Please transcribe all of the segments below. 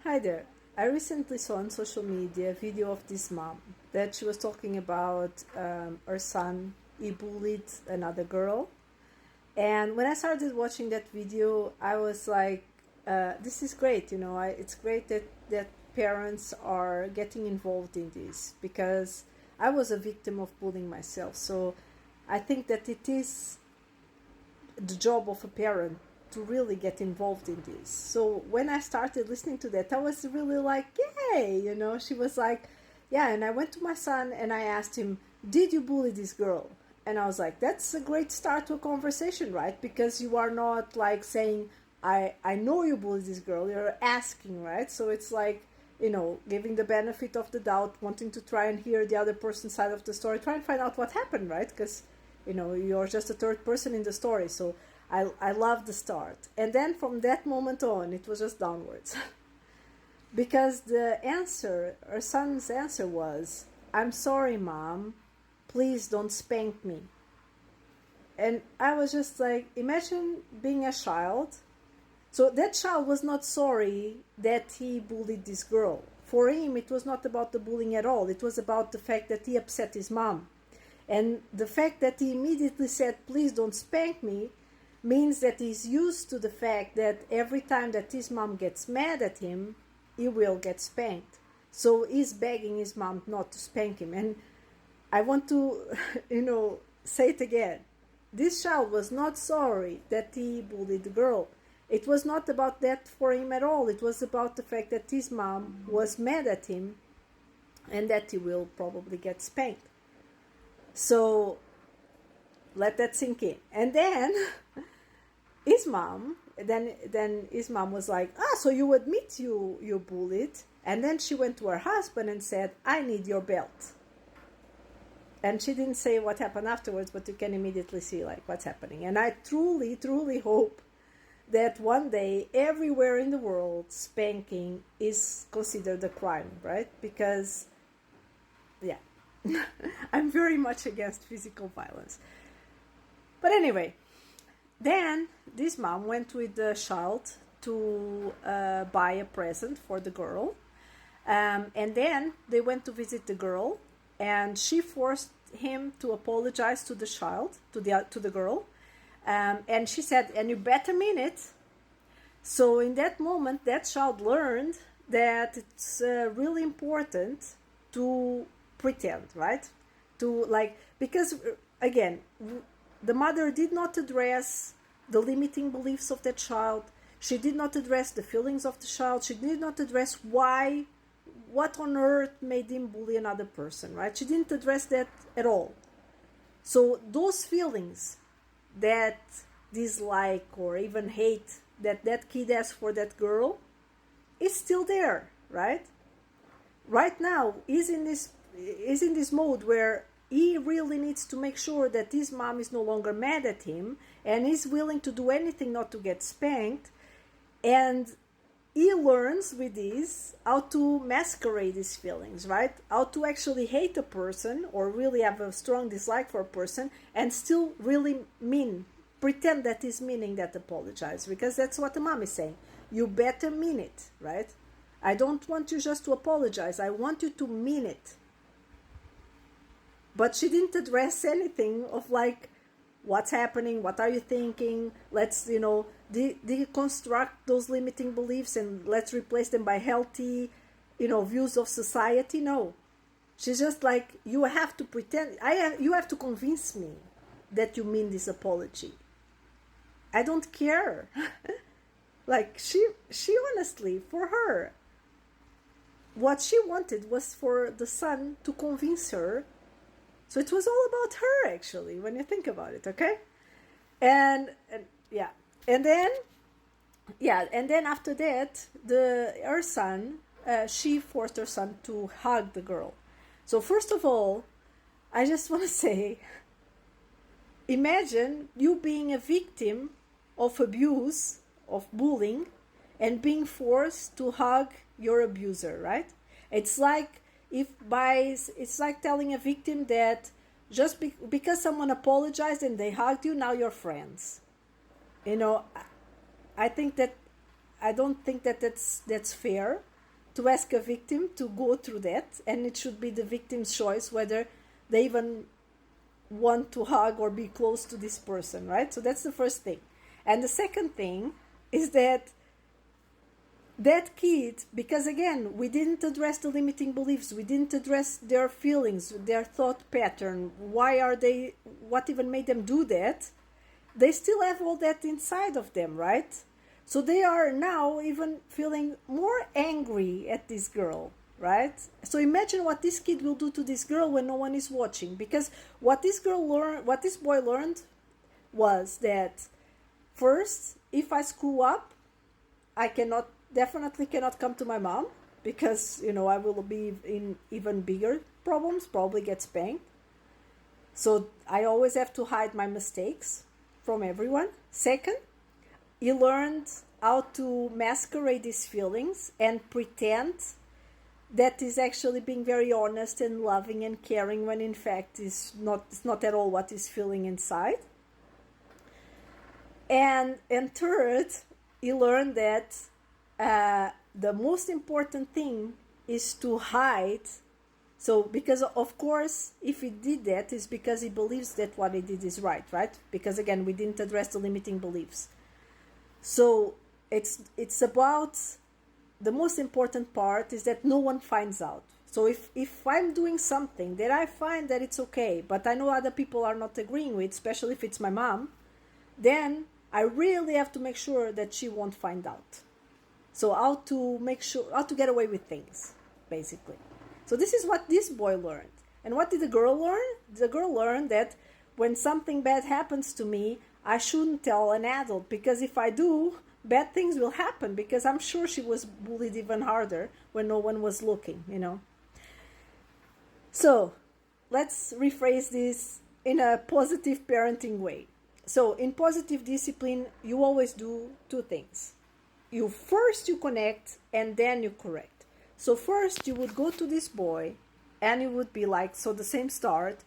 Hi there. I recently saw on social media a video of this mom that she was talking about her son. He bullied another girl. And when I started watching that video, I was like, this is great. It's great that parents are getting involved in this because I was a victim of bullying myself. So I think that it is the job of a parent to really get involved in this. So when I started listening to that, I was really like, yay. She was like, yeah. And I went to my son and I asked him, did you bully this girl? And I was like, that's a great start to a conversation, right? Because you are not like saying, I know you bullied this girl. You're asking, right? So it's like, giving the benefit of the doubt, wanting to try and hear the other person's side of the story, try and find out what happened, right? Because you're just a third person in the story. So I love the start. And then from that moment on, it was just downwards. Because her son's answer was, I'm sorry, mom, please don't spank me. And I was just like, imagine being a child. So that child was not sorry that he bullied this girl. For him, it was not about the bullying at all. It was about the fact that he upset his mom. And the fact that he immediately said, please don't spank me, means that he's used to the fact that every time that his mom gets mad at him, he will get spanked. So he's begging his mom not to spank him. And I want to, say it again. This child was not sorry that he bullied the girl. It was not about that for him at all. It was about the fact that his mom was mad at him and that he will probably get spanked. So let that sink in. And then his mom was like, so you admit you bullied. And then she went to her husband and said, I need your belt. And she didn't say what happened afterwards, but you can immediately see like what's happening. And I truly, truly hope that one day everywhere in the world spanking is considered a crime, right? Because I'm very much against physical violence. But anyway, then this mom went with the child to buy a present for the girl. And then they went to visit the girl, and she forced him to apologize to the child, to the girl. And she said, and you better mean it. So in that moment, that child learned that it's really important to pretend, right? Because again, the mother did not address the limiting beliefs of that child. She did not address the feelings of the child. She did not address what on earth made him bully another person, right? She didn't address that at all. So those feelings, that dislike or even hate that kid has for that girl, is still there, right? Right now, he's in this mode where he really needs to make sure that his mom is no longer mad at him and is willing to do anything not to get spanked. And he learns with this how to masquerade his feelings, right? How to actually hate a person or really have a strong dislike for a person and still really pretend that he's meaning that apologize, because that's what the mom is saying. You better mean it, right? I don't want you just to apologize. I want you to mean it. But she didn't address anything of like, what's happening? What are you thinking? Let's, deconstruct those limiting beliefs and let's replace them by healthy, views of society. No. She's just like, you have to pretend. You have to convince me that you mean this apology. I don't care. Like, she honestly, for her, what she wanted was for the son to convince her. So it was all about her, actually, when you think about it, okay? And then after that, she forced her son to hug the girl. So first of all, I just want to say, imagine you being a victim of abuse, of bullying, and being forced to hug your abuser, right? It's like telling a victim that just because someone apologized and they hugged you, now you're friends. I don't think that that's fair. to ask a victim to go through that, and it should be the victim's choice whether they even want to hug or be close to this person, right? So that's the first thing. And the second thing is that kid, because again, we didn't address the limiting beliefs, we didn't address their feelings, their thought pattern, what even made them do that, they still have all that inside of them, right? So they are now even feeling more angry at this girl, right? So imagine what this kid will do to this girl when no one is watching. Because what this boy learned was that first, if I screw up, I definitely cannot come to my mom, because I will be in even bigger problems, probably get spanked. So I always have to hide my mistakes from everyone. Second, he learned how to masquerade his feelings and pretend that is actually being very honest and loving and caring, when in fact it's not at all what he's feeling inside. And third, he learned that the most important thing is to hide. So, because of course, if he did that, it's because he believes that what he did is right? Because again, we didn't address the limiting beliefs. So it's about, the most important part is that no one finds out. So if I'm doing something that I find that it's okay, but I know other people are not agreeing with, especially if it's my mom, then I really have to make sure that she won't find out. So how to get away with things, basically. So this is what this boy learned. And what did the girl learn? The girl learned that when something bad happens to me, I shouldn't tell an adult, because if I do, bad things will happen, because I'm sure she was bullied even harder when no one was looking, So let's rephrase this in a positive parenting way. So in positive discipline, you always do two things. You connect, and then you correct. So first you would go to this boy and you would be like, so the same start,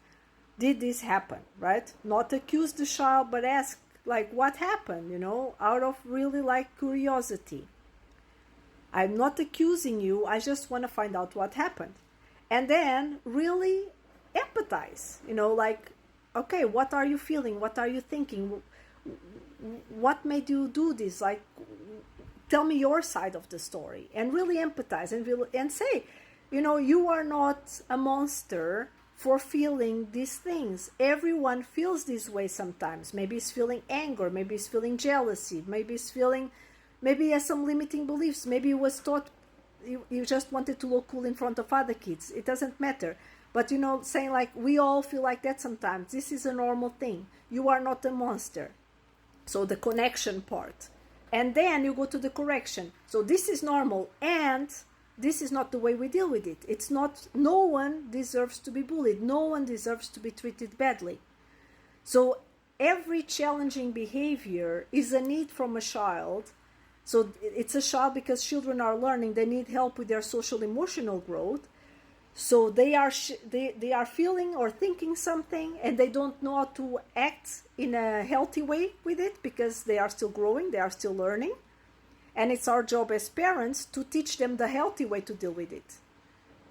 did this happen, right? Not accuse the child, but ask, like, what happened, out of really curiosity. I'm not accusing you, I just want to find out what happened. And then really empathize, okay, what are you feeling? What are you thinking? What made you do this? Tell me your side of the story, and really empathize and say, you are not a monster for feeling these things. Everyone feels this way sometimes. Maybe he's feeling anger, maybe he's feeling jealousy, maybe he has some limiting beliefs, maybe he was taught you just wanted to look cool in front of other kids. It doesn't matter. But saying we all feel like that sometimes. This is a normal thing. You are not a monster. So the connection part. And then you go to the correction. So this is normal, and this is not the way we deal with it. It's not, no one deserves to be bullied. No one deserves to be treated badly. So every challenging behavior is a need from a child. So it's a child because children are learning. They need help with their social emotional growth. So they are feeling or thinking something, and they don't know how to act in a healthy way with it, because they are still growing, they are still learning. And it's our job as parents to teach them the healthy way to deal with it.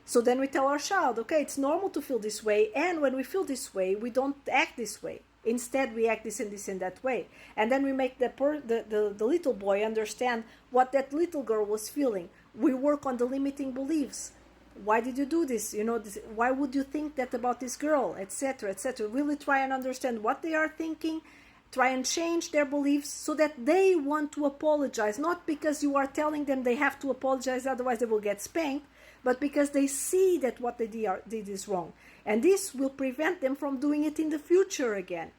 So then we tell our child, okay, it's normal to feel this way, and when we feel this way, we don't act this way. Instead, we act this and that way. And then we make the little boy understand what that little girl was feeling. We work on the limiting beliefs. Why did you do this? Why would you think that about this girl, etc., etc. Really try and understand what they are thinking, try and change their beliefs so that they want to apologize, not because you are telling them they have to apologize, otherwise they will get spanked, but because they see that what they did is wrong. And this will prevent them from doing it in the future again.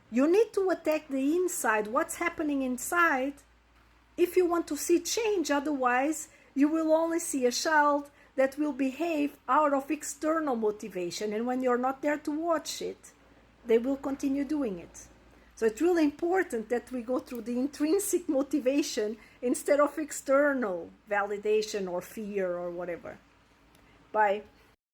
You need to attack the inside, what's happening inside, if you want to see change. Otherwise, you will only see a child that will behave out of external motivation, and when you're not there to watch it, they will continue doing it. So it's really important that we go through the intrinsic motivation instead of external validation or fear or whatever. Bye.